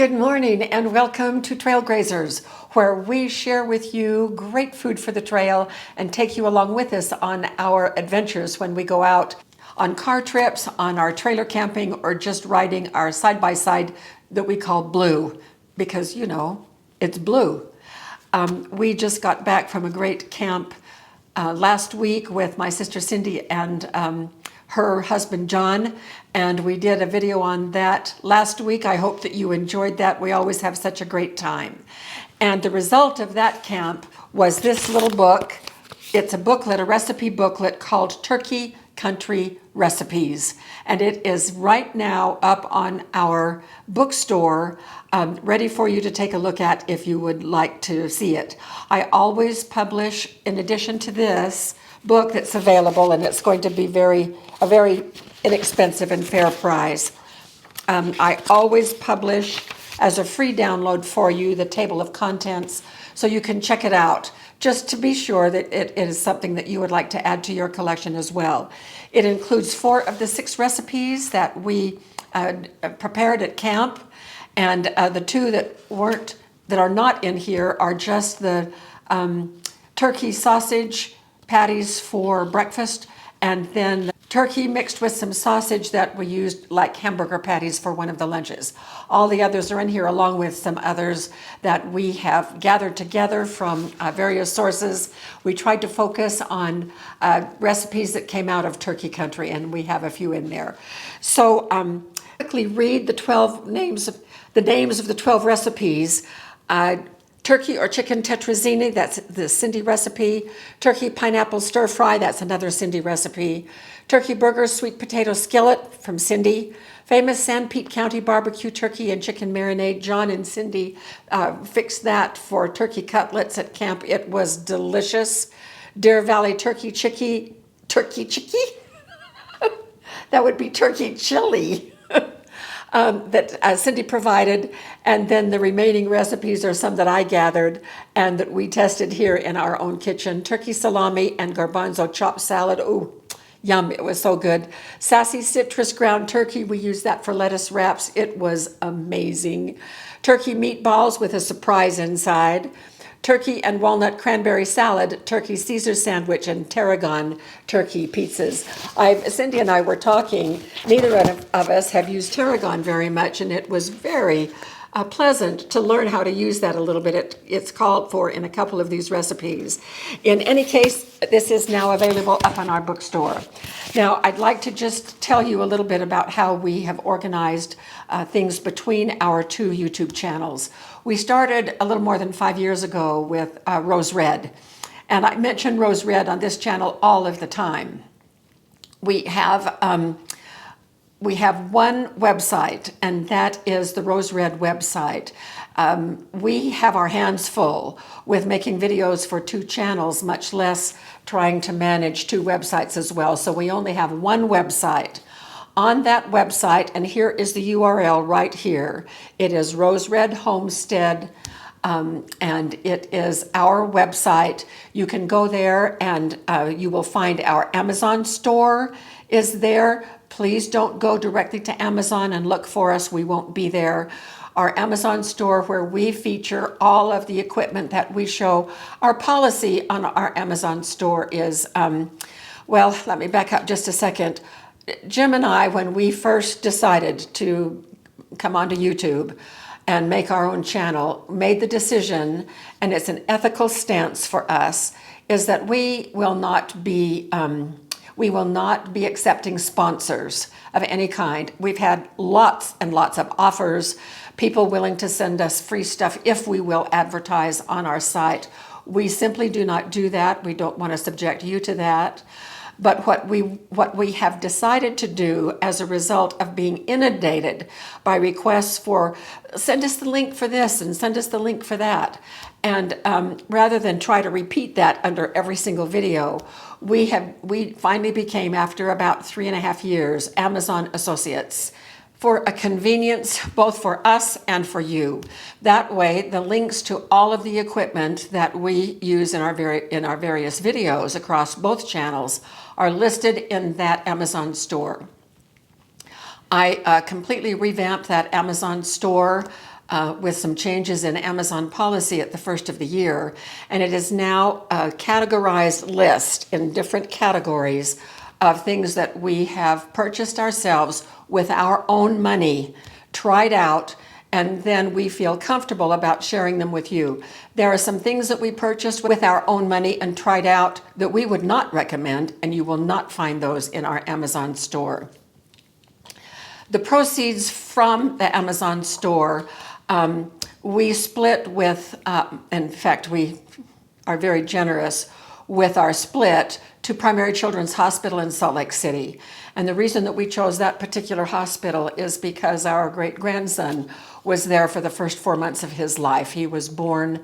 Good morning and welcome to Trail Grazers, where we share with you great food for the trail and take you along with us on our adventures when we go out on car trips, on our trailer camping, or just riding our side-by-side that we call Blue, because, you know, it's blue. We just got back from a great camp last week with my sister Cindy and her husband John, and we did a video on that last week. I hope that you enjoyed that. We always have such a great time. And the result of that camp was this little book. It's a booklet, a recipe booklet called Turkey Country Recipes. And it is right now up on our bookstore, ready for you to take a look at if you would like to see it. I always publish, in addition to this book that's available, and it's going to be a very inexpensive and fair price. I always publish as a free download for you the table of contents so you can check it out, just to be sure that it is something that you would like to add to your collection as well. It includes 4 of the 6 recipes that we prepared at camp, and the 2 that are not in here are just the turkey sausage patties for breakfast, and then turkey mixed with some sausage that we used like hamburger patties for one of the lunches. All the others are in here, along with some others that we have gathered together from various sources. We tried to focus on recipes that came out of turkey country, and we have a few in there. So quickly read the names of the 12 recipes. Turkey or chicken tetrazzini, that's the Cindy recipe. Turkey pineapple stir fry, that's another Cindy recipe. Turkey burger sweet potato skillet from Cindy. Famous Sanpete County barbecue turkey and chicken marinade. John and Cindy fixed that for turkey cutlets at camp. It was delicious. Deer Valley turkey chicky. That would be turkey chili. That Cindy provided, and then the remaining recipes are some that I gathered and that we tested here in our own kitchen. Turkey salami and garbanzo chopped salad. Ooh, yum, it was so good. Sassy citrus ground turkey, we used that for lettuce wraps. It was amazing. Turkey meatballs with a surprise inside. Turkey and walnut cranberry salad, turkey Caesar sandwich, and tarragon turkey pizzas. Cindy and I were talking, neither of us have used tarragon very much, and it was very pleasant to learn how to use that a little bit. It's called for in a couple of these recipes. In any case, this is now available up on our bookstore. Now, I'd like to just tell you a little bit about how we have organized things between our 2 YouTube channels. We started a little more than 5 years ago with Rose Red, and I mention Rose Red on this channel all of the time. We have one website, and that is the Rose Red website. We have our hands full with making videos for 2 channels, much less trying to manage 2 websites as well. So we only have one website. On that website, and here is the URL right here, it is Rose Red Homestead, and it is our website. You can go there and you will find our Amazon store is there. Please don't go directly to Amazon and look for us. We won't be there. Our Amazon store, where we feature all of the equipment that we show. Our policy on our Amazon store is, well, let me back up just a second. Jim and I, when we first decided to come onto YouTube and make our own channel, made the decision, and it's an ethical stance for us, is that we will not be accepting sponsors of any kind. We've had lots and lots of offers, people willing to send us free stuff if we will advertise on our site. We simply do not do that. We don't want to subject you to that. But what we have decided to do as a result of being inundated by requests for send us the link for this and send us the link for that, and rather than try to repeat that under every single video, we finally became, after about 3.5 years, Amazon associates, for a convenience both for us and for you. That way, the links to all of the equipment that we use in our various videos across both channels are listed in that Amazon store. I completely revamped that Amazon store with some changes in Amazon policy at the first of the year, and it is now a categorized list in different categories of things that we have purchased ourselves with our own money, tried out, and then we feel comfortable about sharing them with you. There are some things that we purchased with our own money and tried out that we would not recommend, and you will not find those in our Amazon store. The proceeds from the Amazon store, we split with, in fact, we are very generous with our split to Primary Children's Hospital in Salt Lake City. And the reason that we chose that particular hospital is because our great-grandson was there for the first 4 months of his life. He was born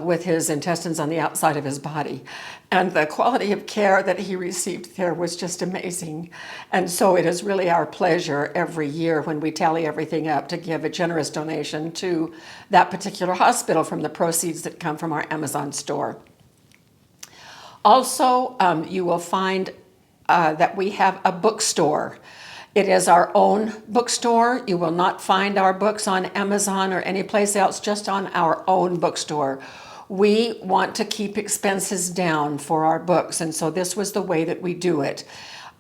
with his intestines on the outside of his body. And the quality of care that he received there was just amazing. And so it is really our pleasure every year when we tally everything up to give a generous donation to that particular hospital from the proceeds that come from our Amazon store. Also, you will find that we have a bookstore. It is our own bookstore. You will not find our books on Amazon or anyplace else, just on our own bookstore. We want to keep expenses down for our books, and so this was the way that we do it.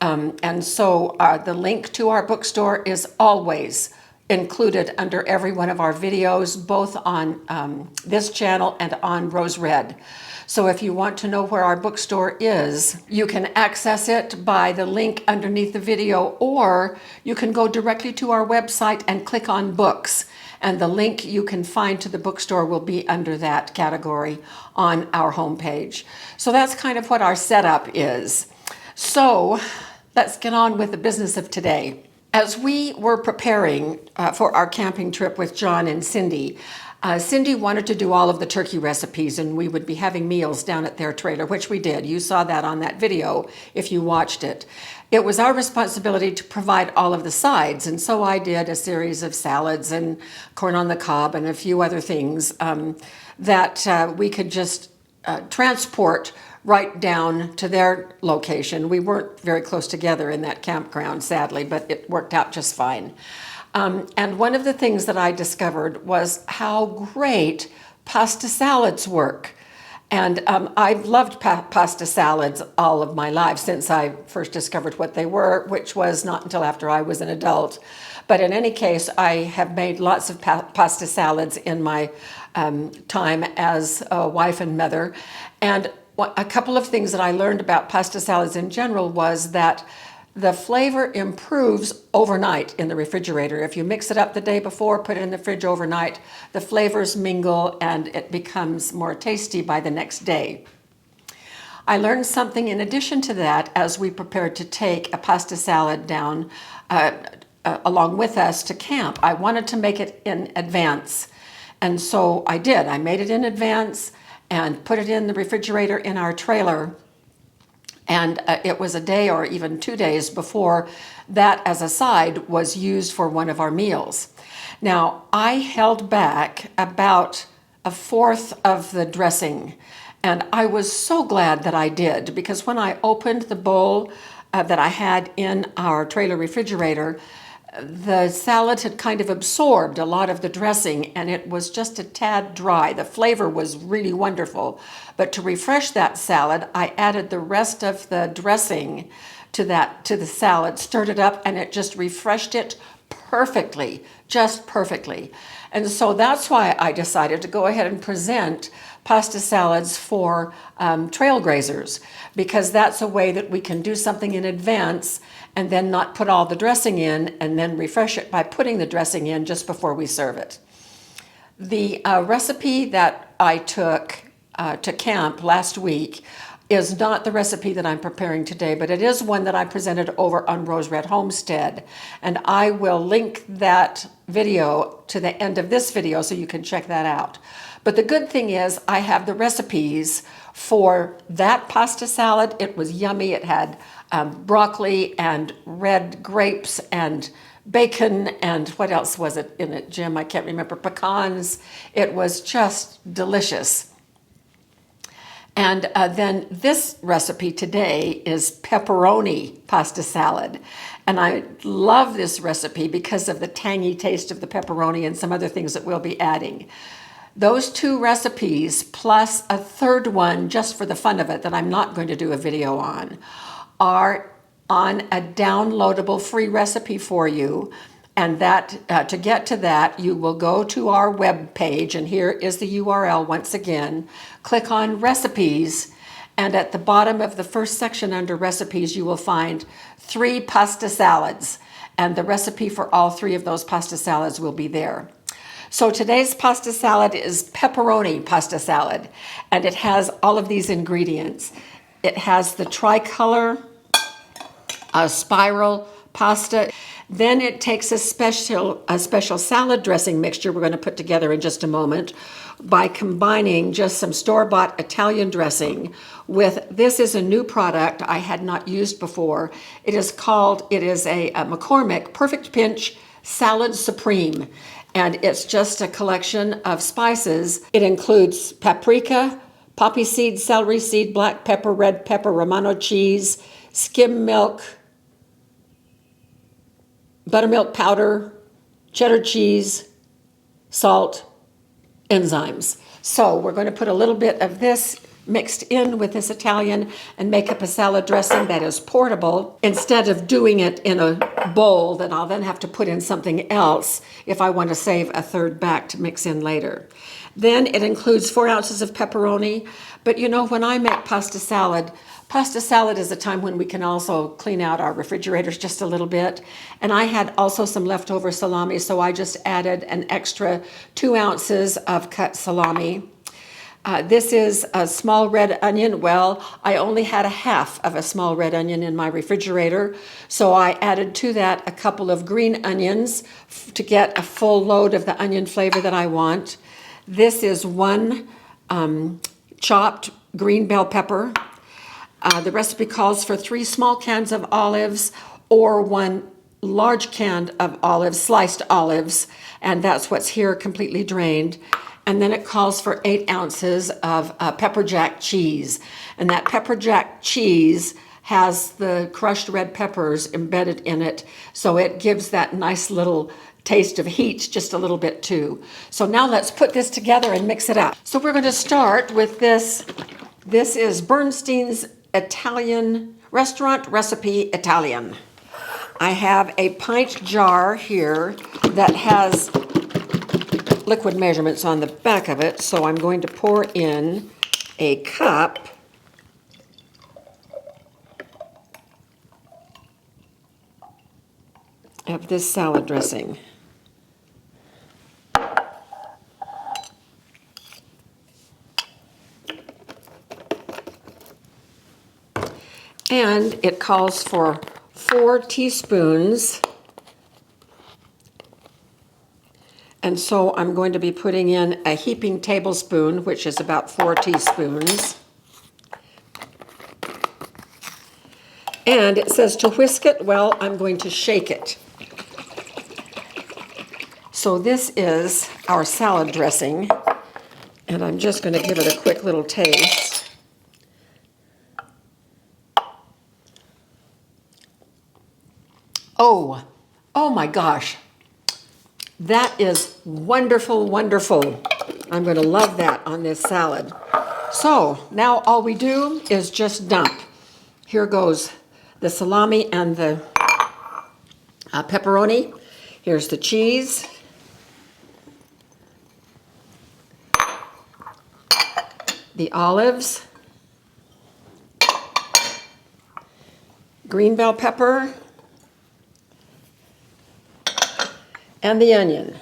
And so the link to our bookstore is always included under every one of our videos, both on this channel and on Rose Red. So if you want to know where our bookstore is, you can access it by the link underneath the video, or you can go directly to our website and click on books. And the link you can find to the bookstore will be under that category on our homepage. So that's kind of what our setup is. So let's get on with the business of today. As we were preparing for our camping trip with John and Cindy, Cindy wanted to do all of the turkey recipes, and we would be having meals down at their trailer, which we did. You saw that on that video if you watched it. It was our responsibility to provide all of the sides, and so I did a series of salads and corn on the cob and a few other things that we could just transport right down to their location. We weren't very close together in that campground, sadly, but it worked out just fine. And one of the things that I discovered was how great pasta salads work. And I've loved pasta salads all of my life since I first discovered what they were, which was not until after I was an adult. But in any case, I have made lots of pasta salads in my time as a wife and mother. And a couple of things that I learned about pasta salads in general was that the flavor improves overnight in the refrigerator. If you mix it up the day before, put it in the fridge overnight, the flavors mingle and it becomes more tasty by the next day. I learned something in addition to that as we prepared to take a pasta salad down along with us to camp. I wanted to make it in advance, and so I did. I made it in advance and put it in the refrigerator in our trailer. And it was a day or even 2 days before that as a side was used for one of our meals. Now, I held back about a fourth of the dressing, and I was so glad that I did, because when I opened the bowl that I had in our trailer refrigerator, the salad had kind of absorbed a lot of the dressing, and it was just a tad dry. The flavor was really wonderful. But to refresh that salad, I added the rest of the dressing to the salad, stirred it up, and it just refreshed it perfectly, just perfectly. And so that's why I decided to go ahead and present pasta salads for trail grazers, because that's a way that we can do something in advance and then not put all the dressing in and then refresh it by putting the dressing in just before we serve it. The recipe that I took to camp last week is not the recipe that I'm preparing today, but it is one that I presented over on Rose Red Homestead. And I will link that video to the end of this video so you can check that out. But the good thing is I have the recipes for that pasta salad. It was yummy. It had broccoli and red grapes and bacon and what else was it in it, Jim? I can't remember. Pecans. It was just delicious. And then this recipe today is pepperoni pasta salad. And I love this recipe because of the tangy taste of the pepperoni and some other things that we'll be adding. Those two recipes, plus a third one just for the fun of it that I'm not going to do a video on, are on a downloadable free recipe for you. And that to get to that, you will go to our web page, and here is the URL once again. Click on recipes, and at the bottom of the first section under recipes, you will find 3 pasta salads, and the recipe for all 3 of those pasta salads will be there. So today's pasta salad is pepperoni pasta salad, and it has all of these ingredients. It has the tricolor, a spiral pasta. Then it takes a special salad dressing mixture we're going to put together in just a moment by combining just some store-bought Italian dressing with, this is a new product I had not used before. It is a McCormick Perfect Pinch Salad Supreme, and it's just a collection of spices. It includes paprika, poppy seed, celery seed, black pepper, red pepper, Romano cheese, skim milk, buttermilk powder, cheddar cheese, salt, enzymes. So we're going to put a little bit of this mixed in with this Italian and make up a salad dressing that is portable instead of doing it in a bowl that I'll then have to put in something else if I want to save a third back to mix in later. Then it includes 4 ounces of pepperoni. But you know, when I make pasta salad is a time when we can also clean out our refrigerators just a little bit. And I had also some leftover salami, so I just added an extra 2 ounces of cut salami. This is a small red onion. Well, I only had a half of a small red onion in my refrigerator, so I added to that a couple of green onions to get a full load of the onion flavor that I want. This is 1 chopped green bell pepper. The recipe calls for 3 small cans of olives or 1 large can of olives, sliced olives, and that's what's here, completely drained. And then it calls for 8 ounces of pepper jack cheese. And that pepper jack cheese has the crushed red peppers embedded in it, so it gives that nice little taste of heat just a little bit too. So now let's put this together and mix it up. So we're going to start with this. This is Bernstein's Italian restaurant recipe Italian. I have a pint jar here that has liquid measurements on the back of it, so I'm going to pour in a cup of this salad dressing. And it calls for 4 teaspoons. And so I'm going to be putting in a heaping tablespoon, which is about 4 teaspoons. And it says to whisk it. Well, I'm going to shake it. So this is our salad dressing, and I'm just going to give it a quick little taste. Oh my gosh. That is wonderful, wonderful. I'm going to love that on this salad. So now all we do is just dump. Here goes the salami and the pepperoni. Here's the cheese. The olives. Green bell pepper. And the onion.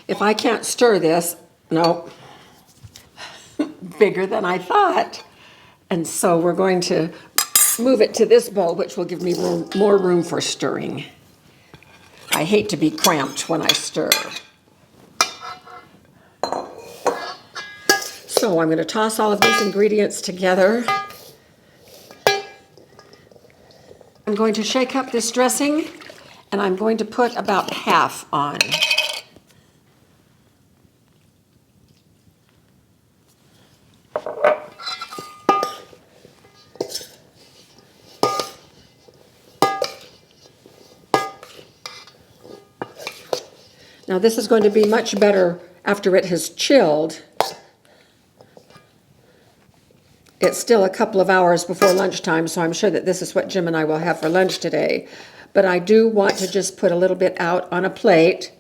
If I can't stir this, no, bigger than I thought. And so we're going to move it to this bowl, which will give me more room for stirring. I hate to be cramped when I stir. So I'm going to toss all of these ingredients together. I'm going to shake up this dressing, and I'm going to put about half on. Now this is going to be much better after it has chilled. It's still a couple of hours before lunchtime, so I'm sure that this is what Jim and I will have for lunch today. But I do want to just put a little bit out on a plate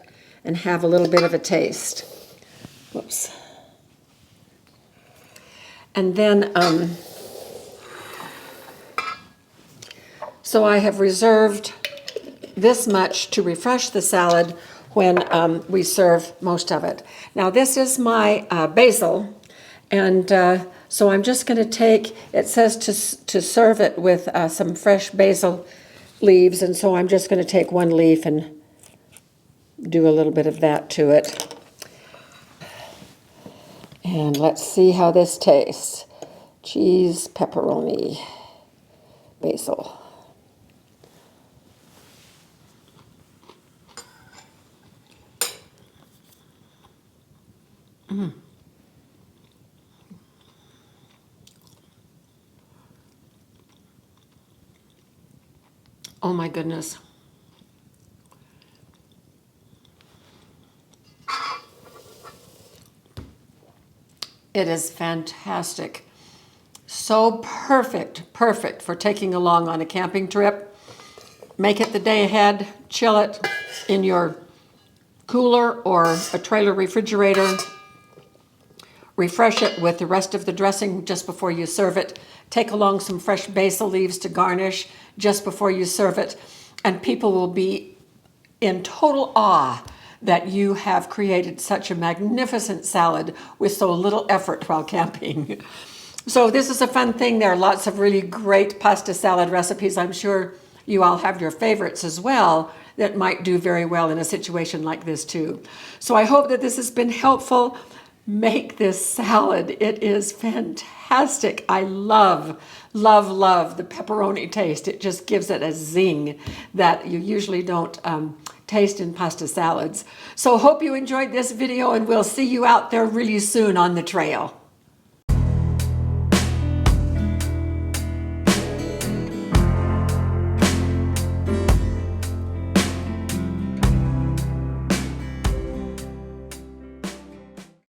and have a little bit of a taste. Whoops. And then, so I have reserved this much to refresh the salad when we serve most of it. Now this is my basil, and so I'm just going to take, it says to serve it with some fresh basil leaves, and so I'm just going to take one leaf and do a little bit of that to it. And let's see how this tastes. Cheese, pepperoni, basil. Oh my goodness. It is fantastic. So perfect for taking along on a camping trip. Make it the day ahead, chill it in your cooler or a trailer refrigerator. Refresh it with the rest of the dressing just before you serve it. Take along some fresh basil leaves to garnish just before you serve it. And people will be in total awe that you have created such a magnificent salad with so little effort while camping. So this is a fun thing. There are lots of really great pasta salad recipes. I'm sure you all have your favorites as well that might do very well in a situation like this too. So I hope that this has been helpful. Make this salad. It is fantastic. I love the pepperoni taste. It just gives it a zing that you usually don't taste in pasta salads. So hope you enjoyed this video, and we'll see you out there really soon on the trail.